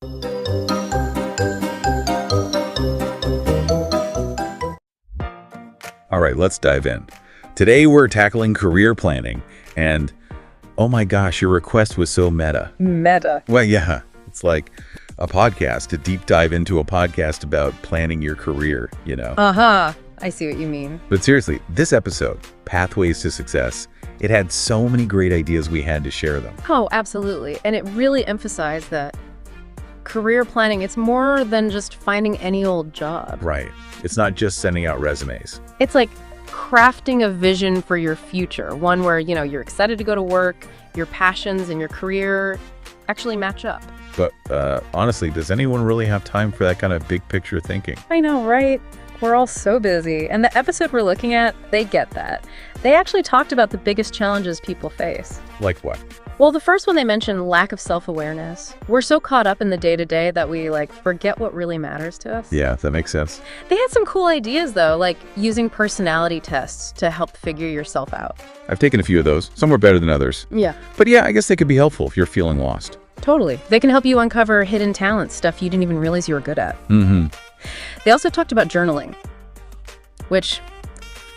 All right, let's dive in. Today we're tackling career planning, and oh my gosh, your request was so meta. Meta. Well, yeah, it's like a podcast, a deep dive into a podcast about planning your career, you know. Uh-huh. I see what you mean. But seriously, this episode, Pathways to Success, it had so many great ideas we had to share them. Oh, absolutely. And it really emphasized that career planning, it's more than just finding any old job. Right. It's not just sending out resumes. It's like crafting a vision for your future, one where, you're excited to go to work, your passions and your career actually match up. But honestly, does anyone really have time for that kind of big picture thinking? I know, right? We're all so busy. And the episode we're looking at, they get that. They actually talked about the biggest challenges people face. Like what? Well, the first one they mentioned, lack of self-awareness. We're so caught up in the day-to-day that we forget what really matters to us. Yeah, that makes sense. They had some cool ideas though, like using personality tests to help figure yourself out. I've taken a few of those. Some were better than others. Yeah. But yeah, I guess they could be helpful if you're feeling lost. Totally. They can help you uncover hidden talents, stuff you didn't even realize you were good at. Mm-hmm. They also talked about journaling, which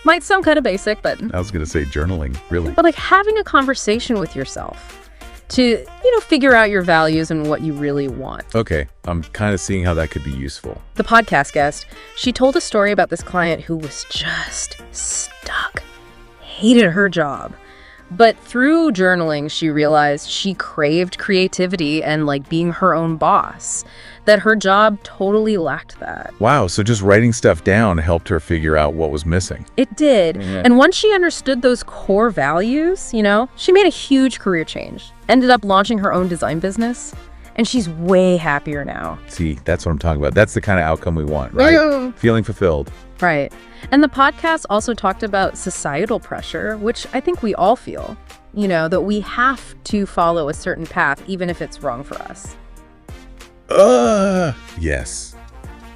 might sound kind of basic, but I was going to say journaling, really. But having a conversation with yourself to, figure out your values and what you really want. Okay, I'm kind of seeing how that could be useful. The podcast guest, she told a story about this client who was just stuck, hated her job. But through journaling, she realized she craved creativity and being her own boss, that her job totally lacked that. Wow, so just writing stuff down helped her figure out what was missing. It did. Yeah. And once she understood those core values, she made a huge career change, ended up launching her own design business, and she's way happier now. See, that's what I'm talking about. That's the kind of outcome we want, right? Feeling fulfilled. Right. And the podcast also talked about societal pressure, which I think we all feel, that we have to follow a certain path, even if it's wrong for us. Yes.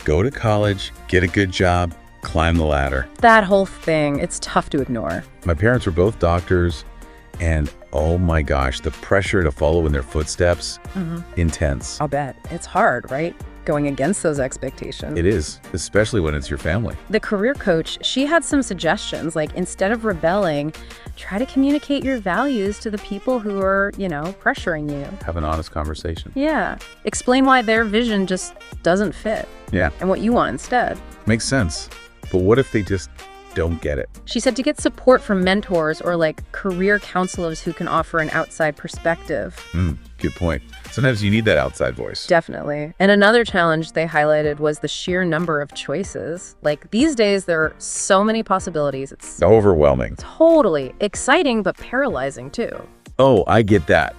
Go to college, get a good job, climb the ladder. That whole thing, it's tough to ignore. My parents were both doctors, and oh my gosh, the pressure to follow in their footsteps, intense. I'll bet. It's hard, right? Going against those expectations. It is, especially when it's your family. The career coach, she had some suggestions, instead of rebelling, try to communicate your values to the people who are, pressuring you. Have an honest conversation. Yeah. Explain why their vision just doesn't fit. Yeah. And what you want instead. Makes sense. But what if they just don't get it? She said to get support from mentors or career counselors who can offer an outside perspective. Good point. Sometimes you need that outside voice. Definitely. And another challenge they highlighted was the sheer number of choices. These days, there are so many possibilities. It's overwhelming. Totally exciting, but paralyzing too. Oh, I get that.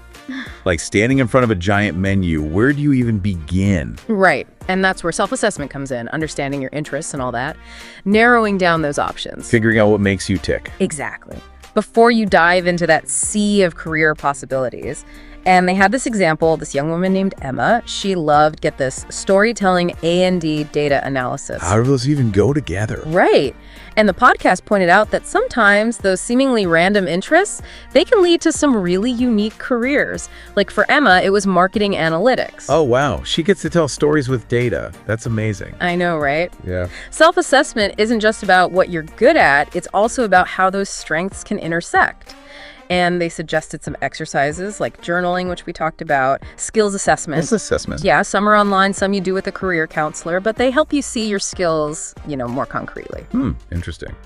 Standing in front of a giant menu, where do you even begin? Right. And that's where self-assessment comes in, understanding your interests and all that, narrowing down those options. Figuring out what makes you tick. Exactly. Before you dive into that sea of career possibilities. And they had this example, this young woman named Emma. She loved, get this, storytelling A&D data analysis. How do those even go together? Right. And the podcast pointed out that sometimes those seemingly random interests, they can lead to some really unique careers. For Emma, it was marketing analytics. Oh, wow. She gets to tell stories with data. That's amazing. I know, right? Yeah. Self-assessment isn't just about what you're good at. It's also about how those strengths can intersect. And they suggested some exercises like journaling, which we talked about, skills assessment. What's assessment? Yeah, some are online, some you do with a career counselor, but they help you see your skills, more concretely. Interesting.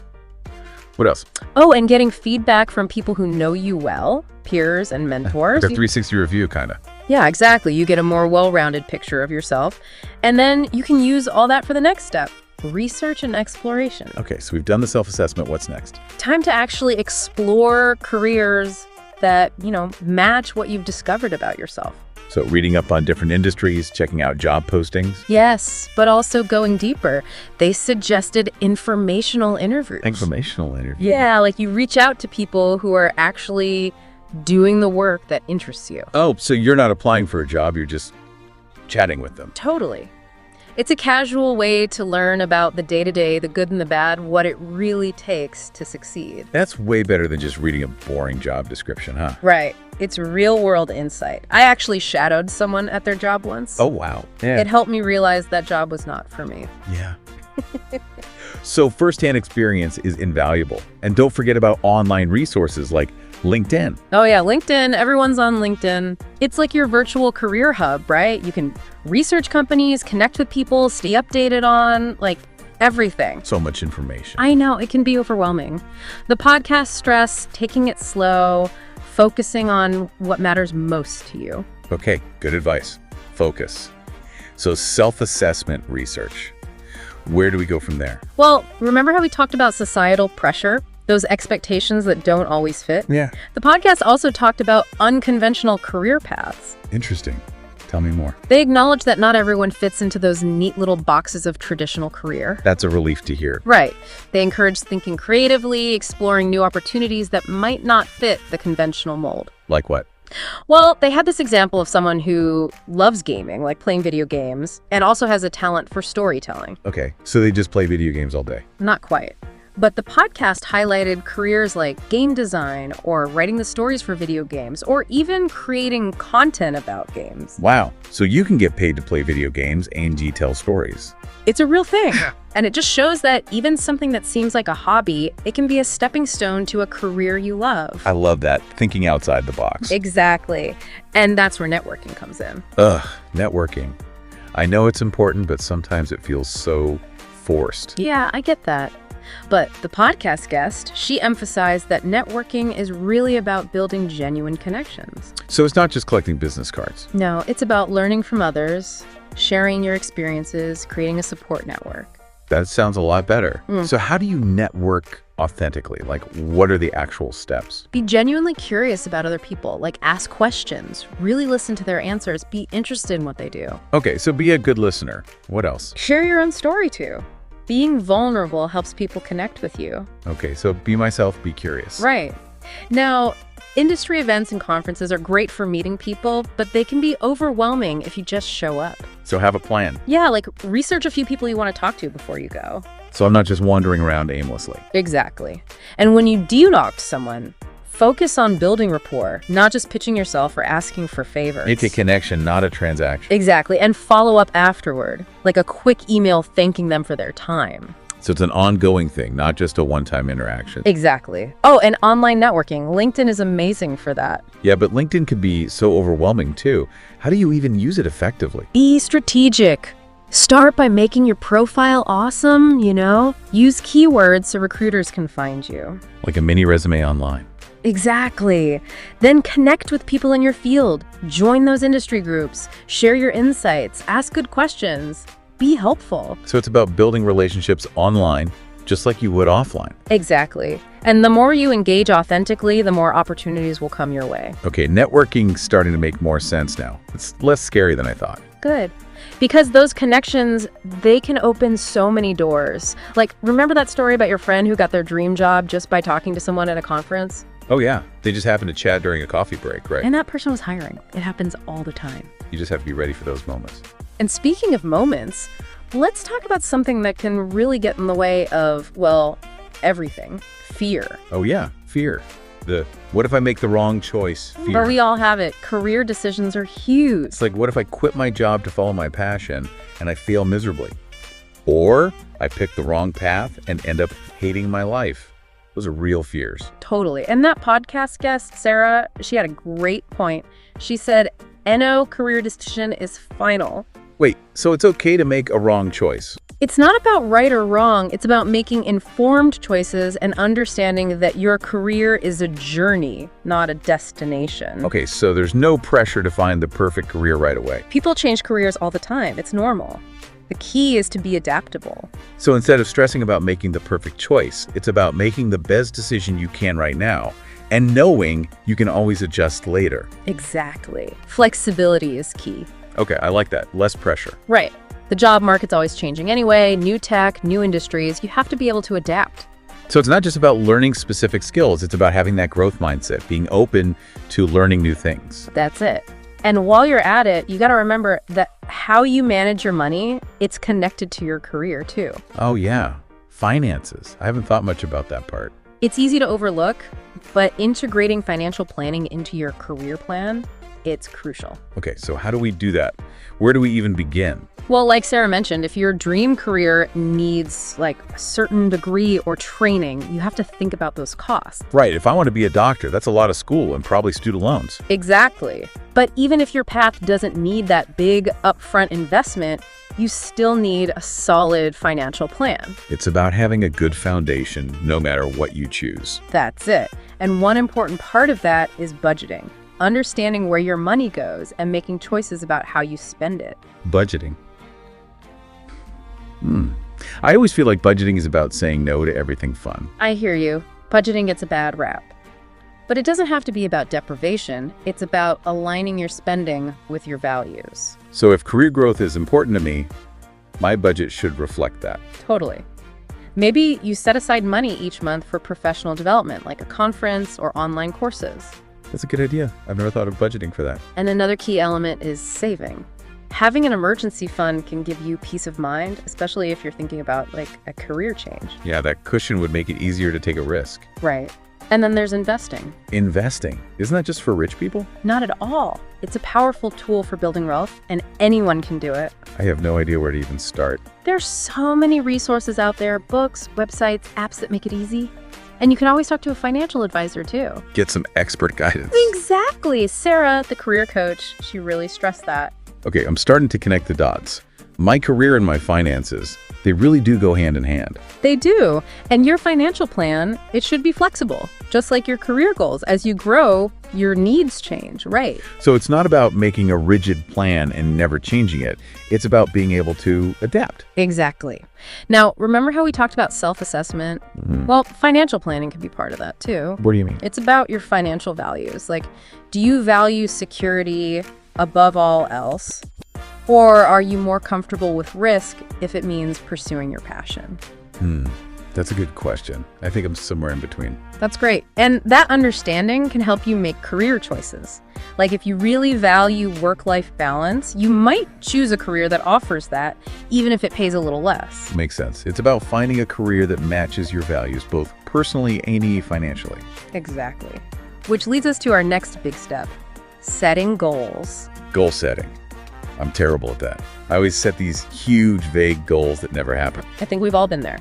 What else? Oh, and getting feedback from people who know you well, peers and mentors. Like a 360 review, kind of. Yeah, exactly. You get a more well-rounded picture of yourself. And then you can use all that for the next step. Research and exploration. Okay, so we've done the self-assessment. What's next? Time to actually explore careers that, match what you've discovered about yourself. So reading up on different industries, checking out job postings. Yes, but also going deeper. They suggested informational interviews. Informational interviews? Yeah, you reach out to people who are actually doing the work that interests you. Oh, so you're not applying for a job, you're just chatting with them. Totally. It's a casual way to learn about the day-to-day, the good and the bad, what it really takes to succeed. That's way better than just reading a boring job description, huh? Right. It's real-world insight. I actually shadowed someone at their job once. Oh, wow. Yeah. It helped me realize that job was not for me. Yeah. So firsthand experience is invaluable. And don't forget about online resources like LinkedIn. Oh yeah, LinkedIn. Everyone's on LinkedIn. It's like your virtual career hub, right? You can research companies, connect with people, stay updated on, like, everything. So much information. I know, it can be overwhelming. The podcast stress, taking it slow, focusing on what matters most to you. Okay, good advice. Focus. So self-assessment research. Where do we go from there? Well, remember how we talked about societal pressure? Those expectations that don't always fit? Yeah. The podcast also talked about unconventional career paths. Interesting. Tell me more. They acknowledge that not everyone fits into those neat little boxes of traditional career. That's a relief to hear. Right. They encourage thinking creatively, exploring new opportunities that might not fit the conventional mold. Like what? Well, they had this example of someone who loves gaming, like playing video games, and also has a talent for storytelling. Okay, so they just play video games all day. Not quite. But the podcast highlighted careers like game design, or writing the stories for video games, or even creating content about games. Wow, so you can get paid to play video games and tell stories. It's a real thing. And it just shows that even something that seems like a hobby, it can be a stepping stone to a career you love. I love that, thinking outside the box. Exactly. And that's where networking comes in. Ugh, networking. I know it's important, but sometimes it feels so forced. Yeah, I get that. But the podcast guest, she emphasized that networking is really about building genuine connections. So it's not just collecting business cards. No, it's about learning from others, sharing your experiences, creating a support network. That sounds a lot better. So how do you network authentically? Like, what are the actual steps? Be genuinely curious about other people, like ask questions, really listen to their answers, be interested in what they do. Okay, so be a good listener. What else? Share your own story too. Being vulnerable helps people connect with you. Okay, so be myself, be curious. Right. Now, industry events and conferences are great for meeting people, but they can be overwhelming if you just show up. So have a plan. Yeah, like research a few people you want to talk to before you go. So I'm not just wandering around aimlessly. Exactly. And when you do talk to someone, focus on building rapport, not just pitching yourself or asking for favors. It's a connection, not a transaction. Exactly. And follow up afterward, like a quick email thanking them for their time. So it's an ongoing thing, not just a one-time interaction. Exactly. Oh, and online networking. LinkedIn is amazing for that. Yeah, but LinkedIn can be so overwhelming too. How do you even use it effectively? Be strategic. Start by making your profile awesome, Use keywords so recruiters can find you. Like a mini resume online. Exactly. Then connect with people in your field. Join those industry groups. Share your insights. Ask good questions. Be helpful. So it's about building relationships online, just like you would offline. Exactly. And the more you engage authentically, the more opportunities will come your way. Okay, networking's starting to make more sense now. It's less scary than I thought. Good. Because those connections, they can open so many doors. Like, remember that story about your friend who got their dream job just by talking to someone at a conference? Oh yeah, they just happened to chat during a coffee break, right? And that person was hiring. It happens all the time. You just have to be ready for those moments. And speaking of moments, let's talk about something that can really get in the way of, well, everything. Fear. Oh yeah, fear. The what if I make the wrong choice fear. But we all have it. Career decisions are huge. It's like, what if I quit my job to follow my passion and I fail miserably? Or I pick the wrong path and end up hating my life. Those are real fears. Totally. And that podcast guest, Sarah, she had a great point. She said, NO career decision is final. Wait, so it's okay to make a wrong choice? It's not about right or wrong. It's about making informed choices and understanding that your career is a journey, not a destination. Okay, so there's no pressure to find the perfect career right away. People change careers all the time. It's normal. The key is to be adaptable. So instead of stressing about making the perfect choice, it's about making the best decision you can right now and knowing you can always adjust later. Exactly. Flexibility is key. Okay, I like that. Less pressure. Right. The job market's always changing anyway. New tech, new industries. You have to be able to adapt. So it's not just about learning specific skills. It's about having that growth mindset, being open to learning new things. That's it. And while you're at it, you got to remember that how you manage your money, it's connected to your career too. Oh, yeah. Finances. I haven't thought much about that part. It's easy to overlook, but integrating financial planning into your career plan, it's crucial. Okay, so how do we do that? Where do we even begin? Well, like Sarah mentioned, if your dream career needs like a certain degree or training, you have to think about those costs. Right, if I want to be a doctor, that's a lot of school and probably student loans. Exactly. But even if your path doesn't need that big upfront investment, you still need a solid financial plan. It's about having a good foundation no matter what you choose. That's it. And one important part of that is budgeting. Understanding where your money goes and making choices about how you spend it. Budgeting. I always feel like budgeting is about saying no to everything fun. I hear you. Budgeting gets a bad rap. But it doesn't have to be about deprivation. It's about aligning your spending with your values. So if career growth is important to me, my budget should reflect that. Totally. Maybe you set aside money each month for professional development, like a conference or online courses. That's a good idea. I've never thought of budgeting for that. And another key element is saving. Having an emergency fund can give you peace of mind, especially if you're thinking about like a career change. Yeah, that cushion would make it easier to take a risk. Right. And then there's investing. Investing. Isn't that just for rich people? Not at all. It's a powerful tool for building wealth, and anyone can do it. I have no idea where to even start. There's so many resources out there, books, websites, apps that make it easy. And you can always talk to a financial advisor too. Get some expert guidance. Exactly. Sarah, the career coach, she really stressed that. Okay, I'm starting to connect the dots. My career and my finances, they really do go hand in hand. They do. And your financial plan, it should be flexible, just like your career goals. As you grow, your needs change, right? So it's not about making a rigid plan and never changing it. It's about being able to adapt. Exactly. Now, remember how we talked about self-assessment? Well, financial planning can be part of that too. What do you mean? It's about your financial values. Like, do you value security above all else? Or are you more comfortable with risk if it means pursuing your passion? That's a good question. I think I'm somewhere in between. That's great. And that understanding can help you make career choices. Like if you really value work-life balance, you might choose a career that offers that, even if it pays a little less. Makes sense. It's about finding a career that matches your values, both personally and financially. Exactly. Which leads us to our next big step, setting goals. Goal setting. I'm terrible at that. I always set these huge, vague goals that never happen. I think we've all been there.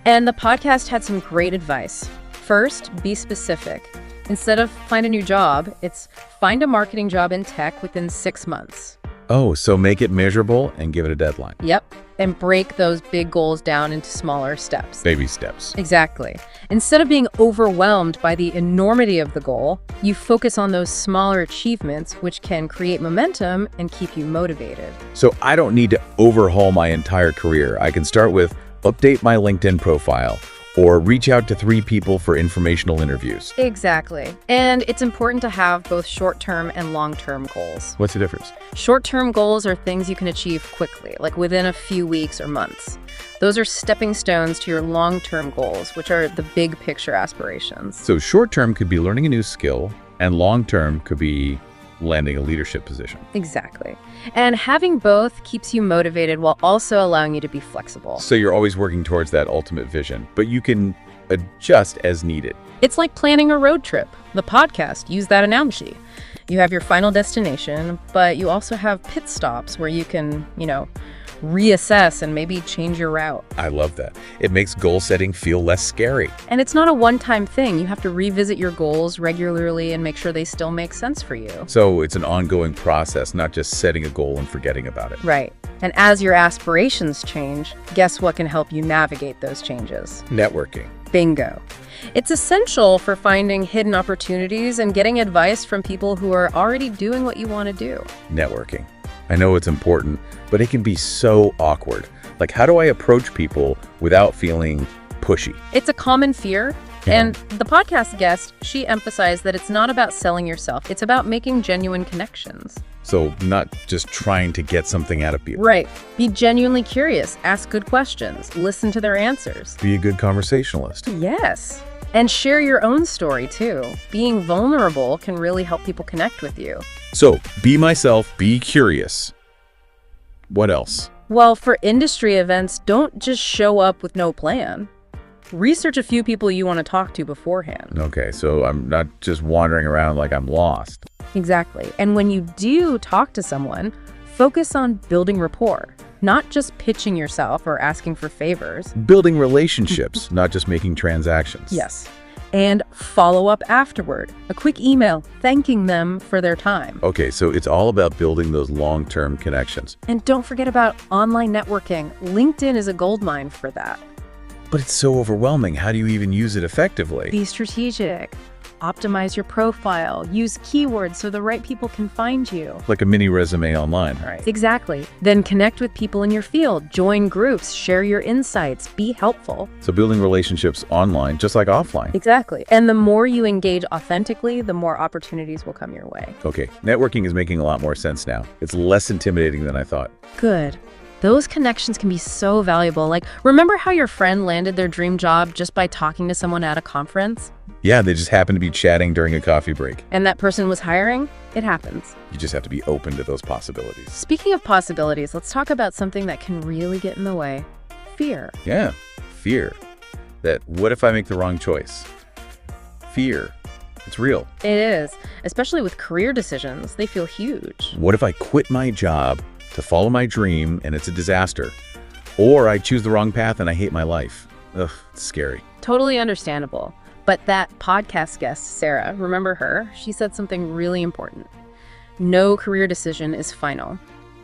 And the podcast had some great advice. First, be specific. Instead of find a new job, it's find a marketing job in tech within 6 months. Oh, so make it measurable and give it a deadline. Yep. And break those big goals down into smaller steps. Baby steps. Exactly. Instead of being overwhelmed by the enormity of the goal, you focus on those smaller achievements, which can create momentum and keep you motivated. So I don't need to overhaul my entire career. I can start with update my LinkedIn profile or reach out to 3 people for informational interviews. Exactly. And it's important to have both short-term and long-term goals. What's the difference? Short-term goals are things you can achieve quickly, like within a few weeks or months. Those are stepping stones to your long-term goals, which are the big picture aspirations. So short-term could be learning a new skill, and long-term could be landing a leadership position. Exactly. And having both keeps you motivated while also allowing you to be flexible. So you're always working towards that ultimate vision, but you can adjust as needed. It's like planning a road trip. The podcast used that analogy. You have your final destination, but you also have pit stops where you can, reassess and maybe change your route. I love that. It makes goal setting feel less scary. And it's not a one-time thing. You have to revisit your goals regularly and make sure they still make sense for you. So it's an ongoing process, not just setting a goal and forgetting about it. Right. And as your aspirations change, guess what can help you navigate those changes? Networking. Bingo. It's essential for finding hidden opportunities and getting advice from people who are already doing what you want to do. Networking. I know it's important, but it can be so awkward. Like, how do I approach people without feeling pushy? It's a common fear. Yeah. And the podcast guest, she emphasized that it's not about selling yourself. It's about making genuine connections. So not just trying to get something out of people. Right. Be genuinely curious. Ask good questions. Listen to their answers. Be a good conversationalist. Yes. And share your own story, too. Being vulnerable can really help people connect with you. So, be myself, be curious. What else? Well, for industry events, don't just show up with no plan. Research a few people you want to talk to beforehand. Okay, so I'm not just wandering around like I'm lost. Exactly. And when you do talk to someone, focus on building rapport, not just pitching yourself or asking for favors. Building relationships, not just making transactions. Yes. And follow up afterward. A quick email thanking them for their time. Okay, so it's all about building those long-term connections. And don't forget about online networking. LinkedIn is a goldmine for that. But it's so overwhelming. How do you even use it effectively? Be strategic. Optimize your profile. Use keywords so the right people can find you. Like a mini resume online. Right. Exactly. Then connect with people in your field. Join groups. Share your insights. Be helpful. So building relationships online, just like offline. Exactly. And the more you engage authentically, the more opportunities will come your way. Okay, networking is making a lot more sense now. It's less intimidating than I thought. Good. Those connections can be so valuable. Like, remember how your friend landed their dream job just by talking to someone at a conference? Yeah, they just happen to be chatting during a coffee break. And that person was hiring? It happens. You just have to be open to those possibilities. Speaking of possibilities, let's talk about something that can really get in the way. Fear. Yeah, fear. That what if I make the wrong choice? Fear. It's real. It is. Especially with career decisions. They feel huge. What if I quit my job to follow my dream and it's a disaster? Or I choose the wrong path and I hate my life? Ugh, it's scary. Totally understandable. But that podcast guest, Sarah, remember her? She said something really important. No career decision is final.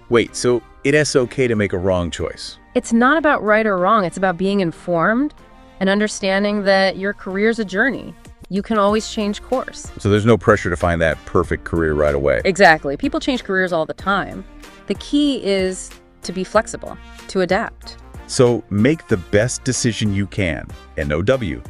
Wait, so it is okay to make a wrong choice? It's not about right or wrong. It's about being informed and understanding that your career's a journey. You can always change course. So there's no pressure to find that perfect career right away. Exactly. People change careers all the time. The key is to be flexible, to adapt. So make the best decision you can, N-O-W,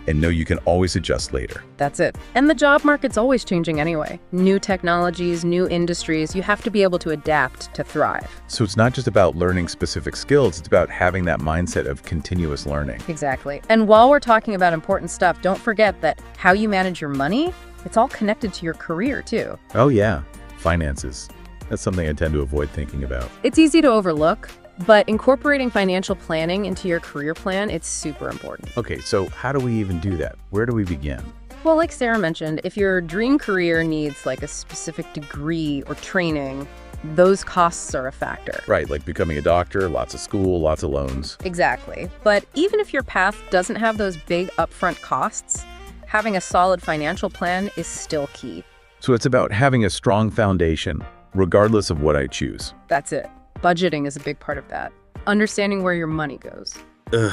and know you can always adjust later. That's it. And the job market's always changing anyway. New technologies, new industries, you have to be able to adapt to thrive. So it's not just about learning specific skills, it's about having that mindset of continuous learning. Exactly. And while we're talking about important stuff, don't forget that how you manage your money, it's all connected to your career too. Oh yeah, finances. That's something I tend to avoid thinking about. It's easy to overlook, but incorporating financial planning into your career plan, it's super important. Okay, so how do we even do that? Where do we begin? Well, like Sarah mentioned, if your dream career needs like a specific degree or training, those costs are a factor. Right, like becoming a doctor, lots of school, lots of loans. Exactly. But even if your path doesn't have those big upfront costs, having a solid financial plan is still key. So it's about having a strong foundation, regardless of what I choose. That's it. Budgeting is a big part of that. Understanding where your money goes. Ugh,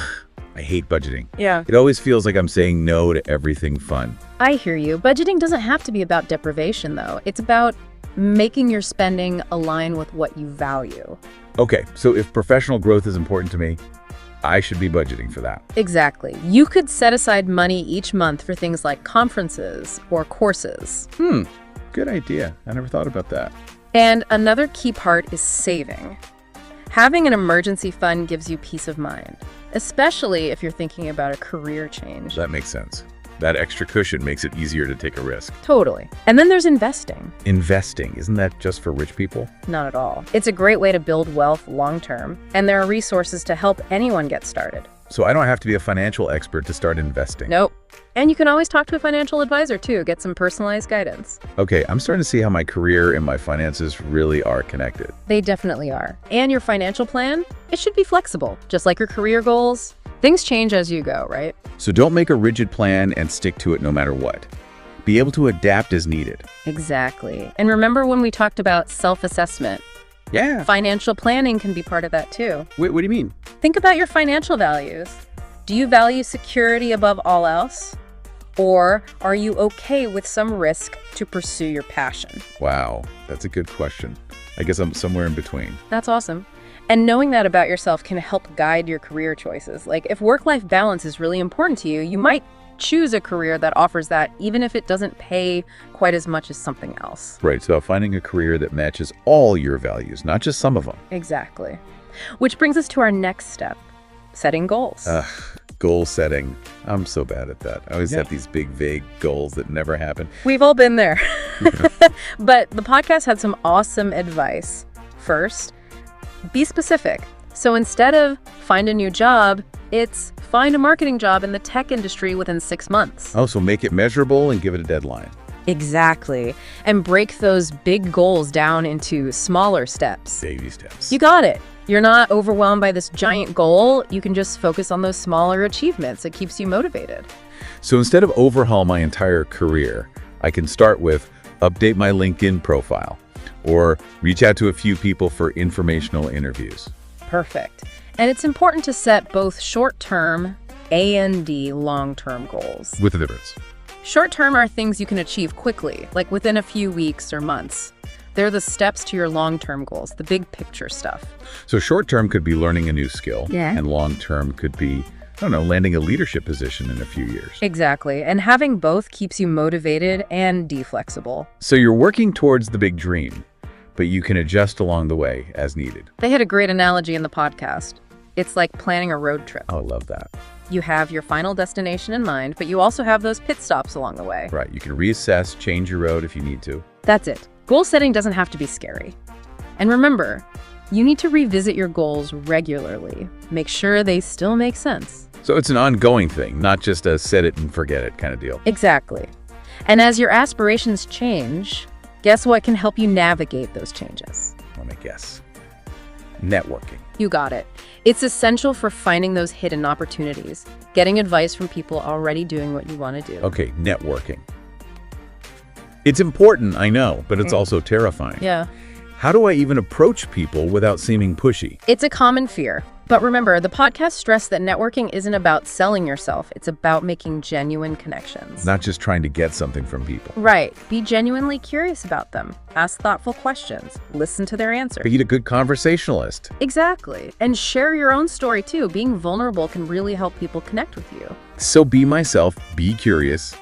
I hate budgeting. Yeah. It always feels like I'm saying no to everything fun. I hear you. Budgeting doesn't have to be about deprivation, though. It's about making your spending align with what you value. Okay, so if professional growth is important to me, I should be budgeting for that. Exactly. You could set aside money each month for things like conferences or courses. Good idea. I never thought about that. And another key part is saving. Having an emergency fund gives you peace of mind, especially if you're thinking about a career change. That makes sense. That extra cushion makes it easier to take a risk. Totally. And then there's investing. Investing, isn't that just for rich people? Not at all. It's a great way to build wealth long term, and there are resources to help anyone get started. So I don't have to be a financial expert to start investing. Nope. And you can always talk to a financial advisor too, get some personalized guidance. Okay, I'm starting to see how my career and my finances really are connected. They definitely are. And your financial plan, it should be flexible, just like your career goals. Things change as you go, right? So don't make a rigid plan and stick to it no matter what. Be able to adapt as needed. Exactly. And remember when we talked about self-assessment? Yeah. Financial planning can be part of that too. Wait, what do you mean? Think about your financial values. Do you value security above all else? Or are you okay with some risk to pursue your passion? Wow, that's a good question. I guess I'm somewhere in between. That's awesome. And knowing that about yourself can help guide your career choices. Like if work-life balance is really important to you, you might choose a career that offers that even if it doesn't pay quite as much as something else. Right, it's about finding a career that matches all your values, not just some of them. Exactly. Which brings us to our next step, setting goals. Goal setting. I'm so bad at that. I always have these big, vague goals that never happen. We've all been there. But the podcast had some awesome advice. First, be specific. So instead of find a new job, it's find a marketing job in the tech industry within 6 months. Oh, so make it measurable and give it a deadline. Exactly. And break those big goals down into smaller steps. Baby steps. You got it. You're not overwhelmed by this giant goal. You can just focus on those smaller achievements. It keeps you motivated. So instead of overhaul my entire career, I can start with update my LinkedIn profile or reach out to a few people for informational interviews. Perfect. And it's important to set both short-term and long-term goals. With the difference. Short-term are things you can achieve quickly, like within a few weeks or months. They're the steps to your long-term goals, the big picture stuff. So short-term could be learning a new skill. Yeah. And long-term could be, I don't know, landing a leadership position in a few years. Exactly. And having both keeps you motivated and flexible. So you're working towards the big dream, but you can adjust along the way as needed. They had a great analogy in the podcast. It's like planning a road trip. Oh, I love that. You have your final destination in mind, but you also have those pit stops along the way. Right. You can reassess, change your road if you need to. That's it. Goal setting doesn't have to be scary. And remember, you need to revisit your goals regularly. Make sure they still make sense. So it's an ongoing thing, not just a set it and forget it kind of deal. Exactly. And as your aspirations change, guess what can help you navigate those changes? Let me guess. Networking. You got it. It's essential for finding those hidden opportunities, getting advice from people already doing what you want to do. Okay, networking. It's important, I know, but it's also terrifying. Yeah. How do I even approach people without seeming pushy? It's a common fear. But remember, the podcast stressed that networking isn't about selling yourself. It's about making genuine connections. Not just trying to get something from people. Right. Be genuinely curious about them. Ask thoughtful questions. Listen to their answers. Be a good conversationalist. Exactly. And share your own story, too. Being vulnerable can really help people connect with you. So be myself, be curious.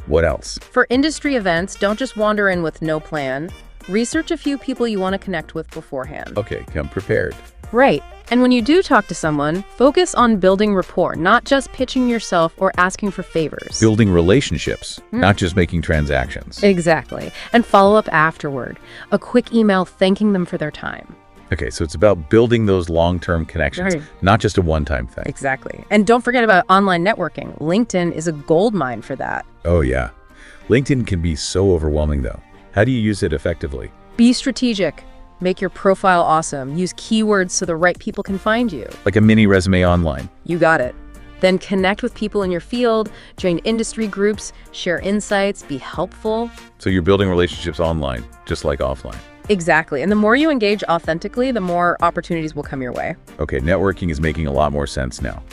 What else? For industry events, don't just wander in with no plan. Research a few people you want to connect with beforehand. Okay, come prepared. Right. And when you do talk to someone, focus on building rapport, not just pitching yourself or asking for favors. Building relationships, not just making transactions. Exactly. And follow up afterward. A quick email thanking them for their time. Okay, so it's about building those long-term connections, Right. not just a one-time thing. Exactly. And don't forget about online networking. LinkedIn is a goldmine for that. Oh, yeah. LinkedIn can be so overwhelming, though. How do you use it effectively? Be strategic. Make your profile awesome. Use keywords so the right people can find you. Like a mini resume online. You got it. Then connect with people in your field, join industry groups, share insights, be helpful. So you're building relationships online, just like offline. Exactly. And the more you engage authentically, the more opportunities will come your way. Okay, networking is making a lot more sense now.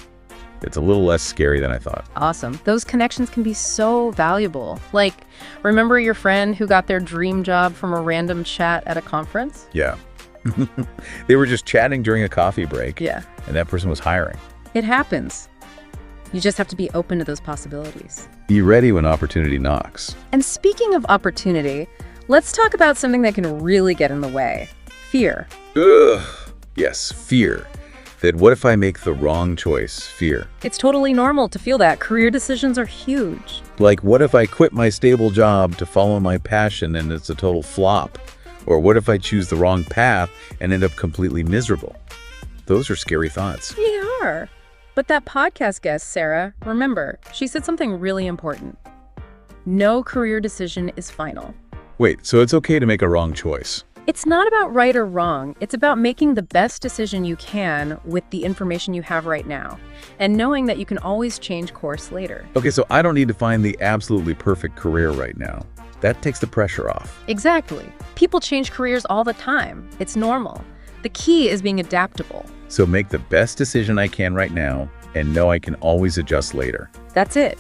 It's a little less scary than I thought. Awesome. Those connections can be so valuable. Like, remember your friend who got their dream job from a random chat at a conference? Yeah. They were just chatting during a coffee break. Yeah. And that person was hiring. It happens. You just have to be open to those possibilities. Be ready when opportunity knocks. And speaking of opportunity, let's talk about something that can really get in the way. Fear. Ugh. Yes, fear. That what if I make the wrong choice? Fear. It's totally normal to feel that. Career decisions are huge. Like, what if I quit my stable job to follow my passion and it's a total flop? Or what if I choose the wrong path and end up completely miserable? Those are scary thoughts. They are. But that podcast guest, Sarah, remember, she said something really important. No career decision is final. Wait, so it's okay to make a wrong choice? It's not about right or wrong. It's about making the best decision you can with the information you have right now, and knowing that you can always change course later. Okay, so I don't need to find the absolutely perfect career right now. That takes the pressure off. Exactly. People change careers all the time. It's normal. The key is being adaptable. So make the best decision I can right now and know I can always adjust later. That's it.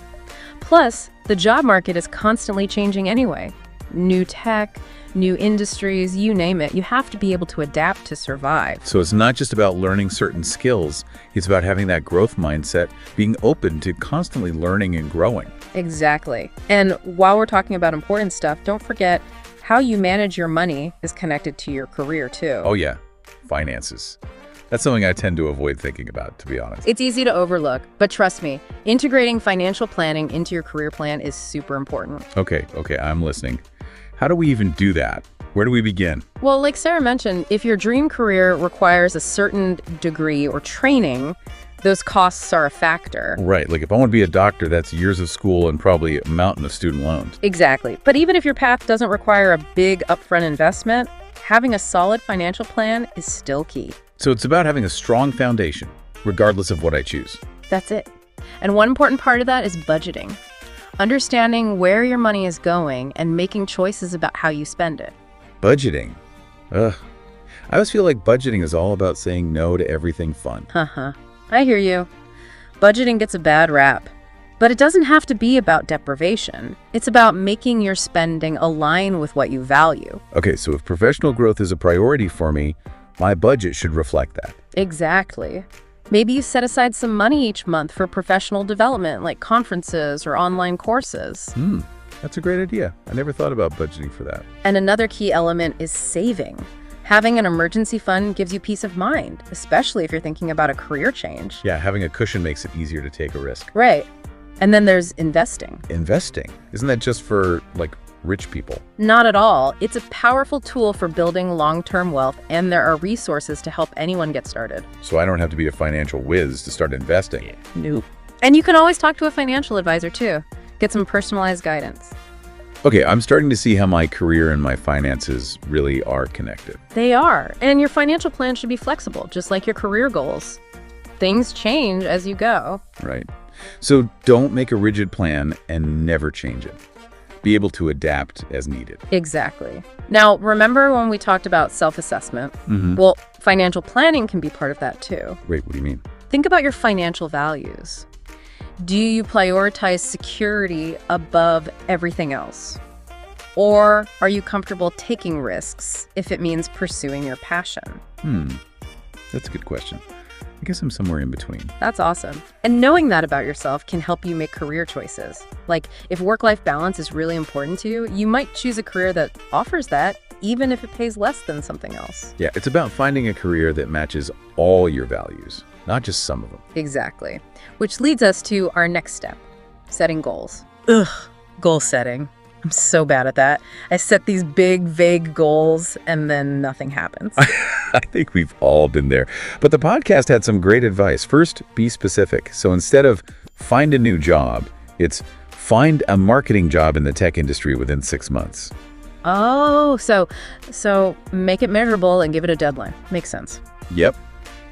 Plus, the job market is constantly changing anyway. New tech, new industries, you name it. You have to be able to adapt to survive. So it's not just about learning certain skills. It's about having that growth mindset, being open to constantly learning and growing. Exactly. And while we're talking about important stuff, don't forget how you manage your money is connected to your career too. Oh yeah, finances. That's something I tend to avoid thinking about, to be honest. It's easy to overlook, but trust me, integrating financial planning into your career plan is super important. Okay, I'm listening. How do we even do that? Where do we begin? Well, like Sarah mentioned, if your dream career requires a certain degree or training, those costs are a factor. Right, like if I want to be a doctor, that's years of school and probably a mountain of student loans. Exactly. But even if your path doesn't require a big upfront investment, having a solid financial plan is still key. So it's about having a strong foundation, regardless of what I choose. That's it. And one important part of that is budgeting. Understanding where your money is going and making choices about how you spend it. Budgeting. Ugh. I always feel like budgeting is all about saying no to everything fun. I hear you. Budgeting gets a bad rap. But it doesn't have to be about deprivation. It's about making your spending align with what you value. Okay, so if professional growth is a priority for me, my budget should reflect that. Exactly. Maybe you set aside some money each month for professional development, like conferences or online courses. That's a great idea. I never thought about budgeting for that. And another key element is saving. Having an emergency fund gives you peace of mind, especially if you're thinking about a career change. Yeah, having a cushion makes it easier to take a risk. Right. And then there's investing. Investing? Isn't that just for, like, rich people? Not at all. It's a powerful tool for building long-term wealth, and there are resources to help anyone get started. So I don't have to be a financial whiz to start investing. Nope. And you can always talk to a financial advisor, too. Get some personalized guidance. Okay, I'm starting to see how my career and my finances really are connected. They are. And your financial plan should be flexible, just like your career goals. Things change as you go. Right. So don't make a rigid plan and never change it. Be able to adapt as needed. Exactly. Now, remember when we talked about self-assessment? Well, financial planning can be part of that too. Wait, what do you mean? Think about your financial values. Do you prioritize security above everything else? Or are you comfortable taking risks if it means pursuing your passion? That's a good question. I guess I'm somewhere in between. That's awesome. And knowing that about yourself can help you make career choices. Like, if work-life balance is really important to you, you might choose a career that offers that, even if it pays less than something else. Yeah, it's about finding a career that matches all your values, not just some of them. Exactly. Which leads us to our next step, setting goals. Goal setting. I'm so bad at that. I set these big, vague goals, and then nothing happens. I think we've all been there. But the podcast had some great advice. First, be specific. So instead of find a new job, it's find a marketing job in the tech industry within 6 months. Oh, so make it measurable and give it a deadline. Makes sense. Yep.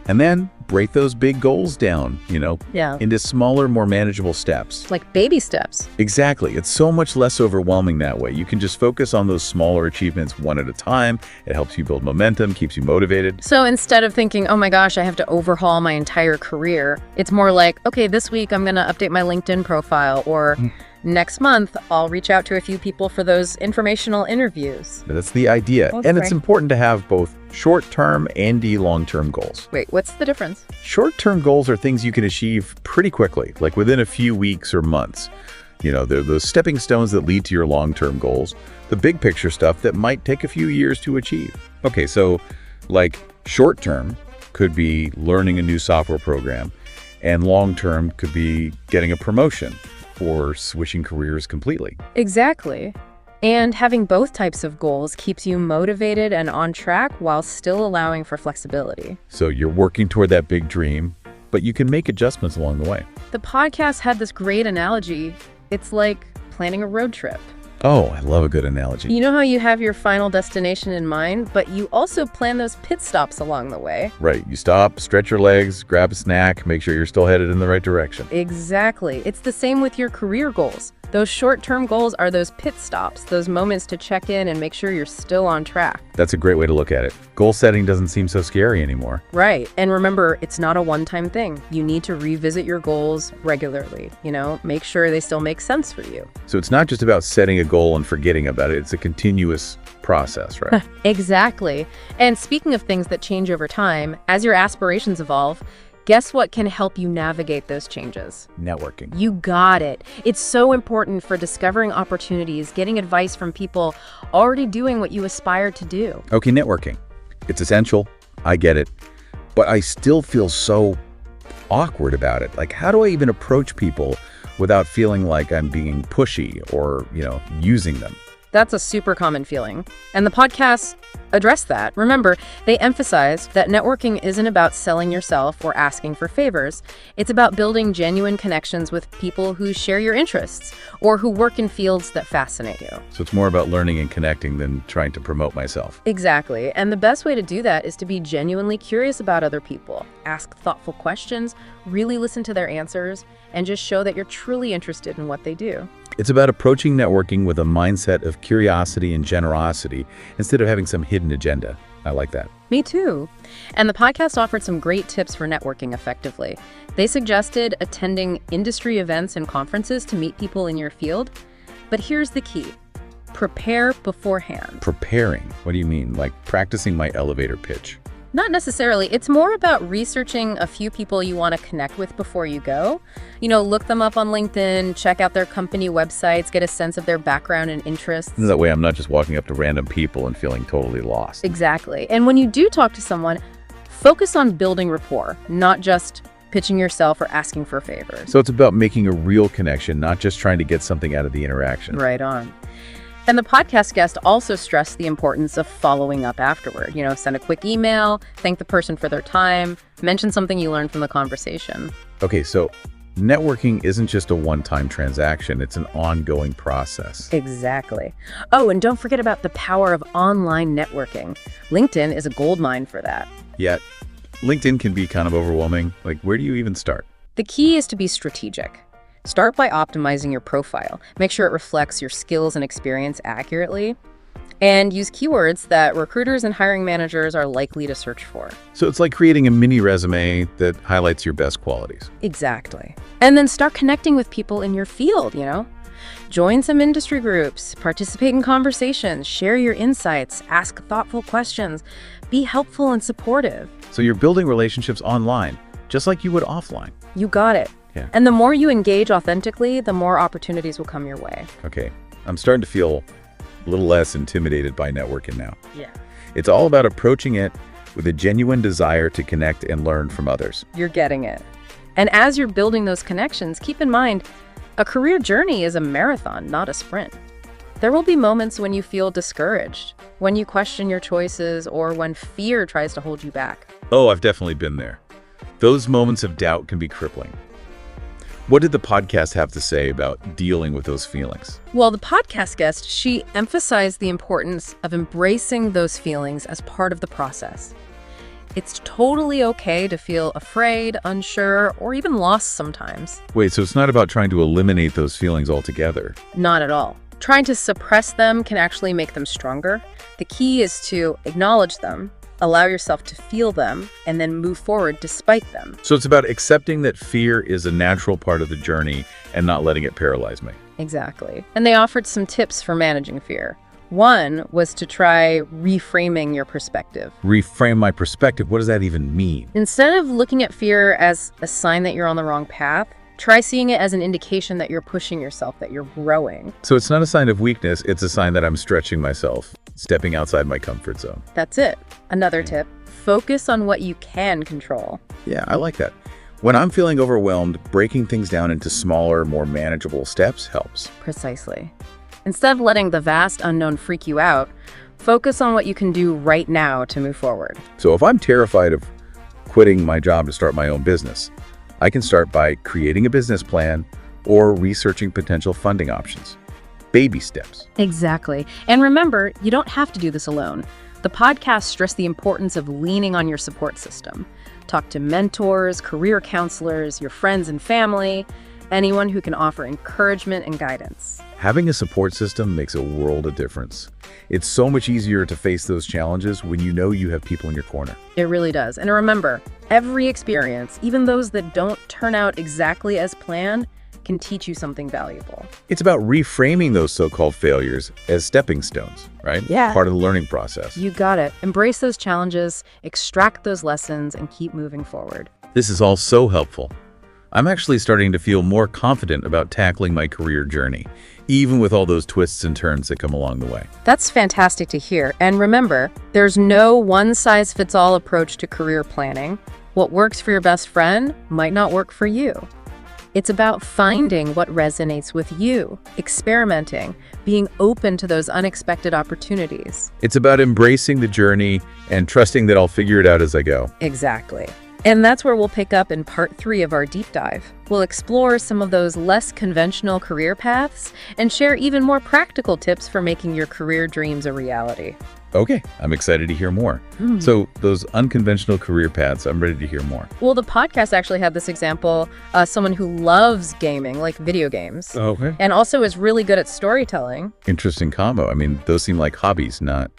And then break those big goals down, into smaller, more manageable steps. Like baby steps. Exactly. It's so much less overwhelming that way. You can just focus on those smaller achievements one at a time. It helps you build momentum, keeps you motivated. So instead of thinking, oh my gosh, I have to overhaul my entire career, it's more like, okay, this week I'm going to update my LinkedIn profile, or next month I'll reach out to a few people for those informational interviews. That's the idea. Oh, and sorry. it's important to have both short-term and long-term goals. Wait, what's the difference? Short-term goals are things you can achieve pretty quickly, like within a few weeks or months. They're those stepping stones that lead to your long-term goals, the big picture stuff that might take a few years to achieve. Okay, so like short-term could be learning a new software program, and long-term could be getting a promotion or switching careers completely. Exactly. And having both types of goals keeps you motivated and on track while still allowing for flexibility. So you're working toward that big dream, but you can make adjustments along the way. The podcast had this great analogy. It's like planning a road trip. Oh, I love a good analogy. You know how you have your final destination in mind, but you also plan those pit stops along the way. Right. You stop, stretch your legs, grab a snack, make sure you're still headed in the right direction. Exactly. It's the same with your career goals. Those short-term goals are those pit stops, those moments to check in and make sure you're still on track. That's a great way to look at it. Goal setting doesn't seem so scary anymore. Right. And remember, it's not a one-time thing. You need to revisit your goals regularly, make sure they still make sense for you. So it's not just about setting a goal and forgetting about it. It's a continuous process, right? Exactly. And speaking of things that change over time, as your aspirations evolve, guess what can help you navigate those changes? Networking. You got it. It's so important for discovering opportunities, getting advice from people already doing what you aspire to do. Okay, networking. It's essential. I get it. but I still feel so awkward about it. Like, how do I even approach people without feeling like I'm being pushy or, using them? That's a super common feeling. And the podcasts address that. Remember, they emphasize that networking isn't about selling yourself or asking for favors. It's about building genuine connections with people who share your interests or who work in fields that fascinate you. So it's more about learning and connecting than trying to promote myself. Exactly. And the best way to do that is to be genuinely curious about other people. Ask thoughtful questions, really listen to their answers, and just show that you're truly interested in what they do. It's about approaching networking with a mindset of curiosity and generosity instead of having some hidden agenda. I like that. Me too. And the podcast offered some great tips for networking effectively. They suggested attending industry events and conferences to meet people in your field. But here's the key. Prepare beforehand. Preparing? What do you mean? Like practicing my elevator pitch? Not necessarily. It's more about researching a few people you want to connect with before you go. Look them up on LinkedIn, check out their company websites, get a sense of their background and interests. That way I'm not just walking up to random people and feeling totally lost. Exactly. And when you do talk to someone, focus on building rapport, not just pitching yourself or asking for favors. So it's about making a real connection, not just trying to get something out of the interaction. Right on. And the podcast guest also stressed the importance of following up afterward. Send a quick email, thank the person for their time, mention something you learned from the conversation. Okay, so networking isn't just a one-time transaction. It's an ongoing process. Exactly. Oh, and don't forget about the power of online networking. LinkedIn is a goldmine for that. Yet, LinkedIn can be kind of overwhelming. Like, where do you even start? The key is to be strategic. Start by optimizing your profile. Make sure it reflects your skills and experience accurately. And use keywords that recruiters and hiring managers are likely to search for. So it's like creating a mini resume that highlights your best qualities. Exactly. And then start connecting with people in your field, Join some industry groups, participate in conversations, share your insights, ask thoughtful questions, be helpful and supportive. So you're building relationships online, just like you would offline. You got it. Yeah. And the more you engage authentically, the more opportunities will come your way. Okay, I'm starting to feel a little less intimidated by networking now. Yeah. It's all about approaching it with a genuine desire to connect and learn from others. You're getting it. And as you're building those connections, keep in mind, a career journey is a marathon, not a sprint. There will be moments when you feel discouraged, when you question your choices, or when fear tries to hold you back. Oh, I've definitely been there. Those moments of doubt can be crippling. What did the podcast have to say about dealing with those feelings? Well, the podcast guest, she emphasized the importance of embracing those feelings as part of the process. It's totally okay to feel afraid, unsure, or even lost sometimes. Wait, so it's not about trying to eliminate those feelings altogether? Not at all. Trying to suppress them can actually make them stronger. The key is to acknowledge them, allow yourself to feel them, and then move forward despite them. So it's about accepting that fear is a natural part of the journey and not letting it paralyze me. Exactly. And they offered some tips for managing fear. One was to try reframing your perspective. Reframe my perspective. What does that even mean? Instead of looking at fear as a sign that you're on the wrong path, try seeing it as an indication that you're pushing yourself, that you're growing. So it's not a sign of weakness, it's a sign that I'm stretching myself, stepping outside my comfort zone. That's it. Another tip, focus on what you can control. Yeah, I like that. When I'm feeling overwhelmed, breaking things down into smaller, more manageable steps helps. Precisely. Instead of letting the vast unknown freak you out, focus on what you can do right now to move forward. So if I'm terrified of quitting my job to start my own business, I can start by creating a business plan or researching potential funding options. Baby steps. Exactly. And remember, you don't have to do this alone. The podcast stressed the importance of leaning on your support system. Talk to mentors, career counselors, your friends and family, anyone who can offer encouragement and guidance. Having a support system makes a world of difference. It's so much easier to face those challenges when you know you have people in your corner. It really does. And remember, every experience, even those that don't turn out exactly as planned, can teach you something valuable. It's about reframing those so-called failures as stepping stones, right? Yeah. Part of the learning process. You got it. Embrace those challenges, extract those lessons, and keep moving forward. This is all so helpful. I'm actually starting to feel more confident about tackling my career journey, even with all those twists and turns that come along the way. That's fantastic to hear. And remember, there's no one-size-fits-all approach to career planning. What works for your best friend might not work for you. It's about finding what resonates with you, experimenting, being open to those unexpected opportunities. It's about embracing the journey and trusting that I'll figure it out as I go. Exactly. And that's where we'll pick up in part 3 of our deep dive. We'll explore some of those less conventional career paths and share even more practical tips for making your career dreams a reality. Okay, I'm excited to hear more. So those unconventional career paths, I'm ready to hear more. Well, the podcast actually had this example, someone who loves gaming, like video games, Okay. and also is really good at storytelling. Interesting combo. I mean, those seem like hobbies, not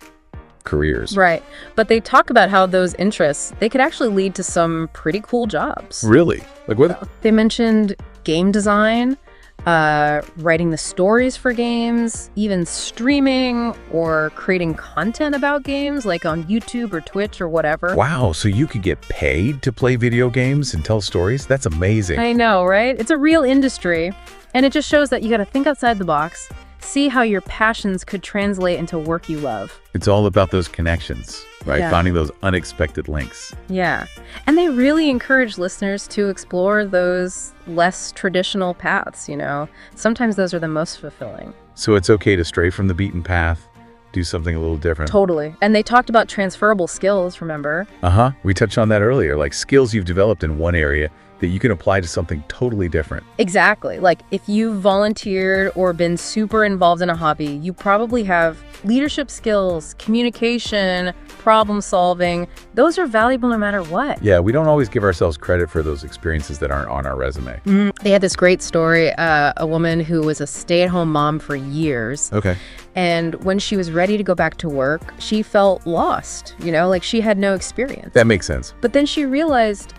careers. Right. But they talk about how those interests, they could actually lead to some pretty cool jobs. Really? Like what? They mentioned game design, writing the stories for games, even streaming or creating content about games, like on YouTube or Twitch or whatever. Wow, so you could get paid to play video games and tell stories? That's amazing. I know, right? It's a real industry, and it just shows that you got to think outside the box, see how your passions could translate into work you love. It's all about those connections, right? Yeah. Finding those unexpected links. Yeah. And they really encourage listeners to explore those less traditional paths, you know. Sometimes those are the most fulfilling. So it's okay to stray from the beaten path, do something a little different. Totally. And they talked about transferable skills, remember? Uh-huh. We touched on that earlier, like skills you've developed in one area that you can apply to something totally different. Exactly. Like if you've volunteered or been super involved in a hobby, you probably have leadership skills, communication, problem solving. Those are valuable no matter what. Yeah, we don't always give ourselves credit for those experiences that aren't on our resume. They had this great story, a woman who was a stay-at-home mom for years. Okay. And when she was ready to go back to work, she felt lost, you know, like she had no experience. That makes sense. But then she realized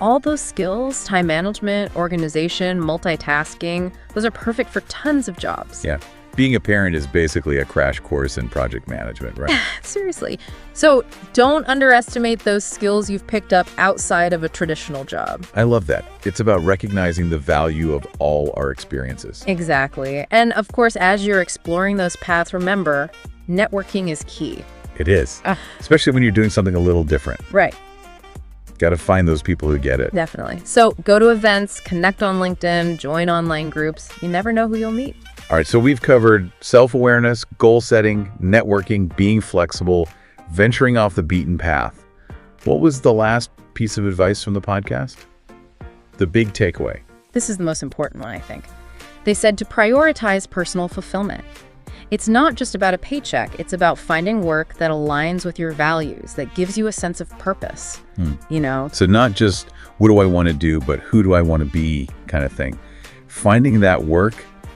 all those skills, time management, organization, multitasking, those are perfect for tons of jobs. Yeah. Being a parent is basically a crash course in project management, right? Seriously. So don't underestimate those skills you've picked up outside of a traditional job. I love that. It's about recognizing the value of all our experiences. Exactly. And of course, as you're exploring those paths, remember, networking is key. It is. Especially when you're doing something a little different. Right. Got to find those people who get it. Definitely. So go to events, connect on LinkedIn, join online groups. You never know who you'll meet. All right, so we've covered self-awareness, goal setting, networking, being flexible, venturing off the beaten path. What was the last piece of advice from the podcast? The big takeaway. This is the most important one, I think. They said to prioritize personal fulfillment. It's not just about a paycheck. It's about finding work that aligns with your values, that gives you a sense of purpose, you know? So not just what do I want to do, but who do I want to be kind of thing. Finding that work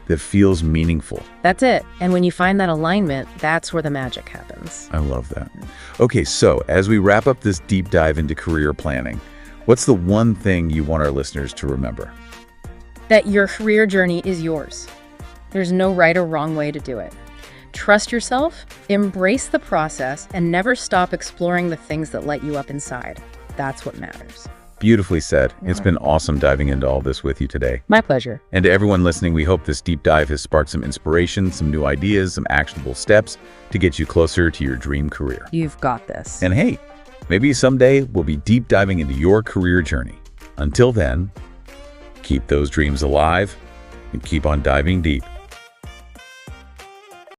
that feels meaningful. That's it. And when you find that alignment, that's where the magic happens. I love that. Okay, so as we wrap up this deep dive into career planning, what's the one thing you want our listeners to remember? That your career journey is yours. There's no right or wrong way to do it. Trust yourself, embrace the process, and never stop exploring the things that light you up inside. That's what matters. Beautifully said. It's been awesome diving into all this with you today. My pleasure. And to everyone listening, we hope this deep dive has sparked some inspiration, some new ideas, some actionable steps to get you closer to your dream career. You've got this. And hey, maybe someday we'll be deep diving into your career journey. Until then, keep those dreams alive and keep on diving deep.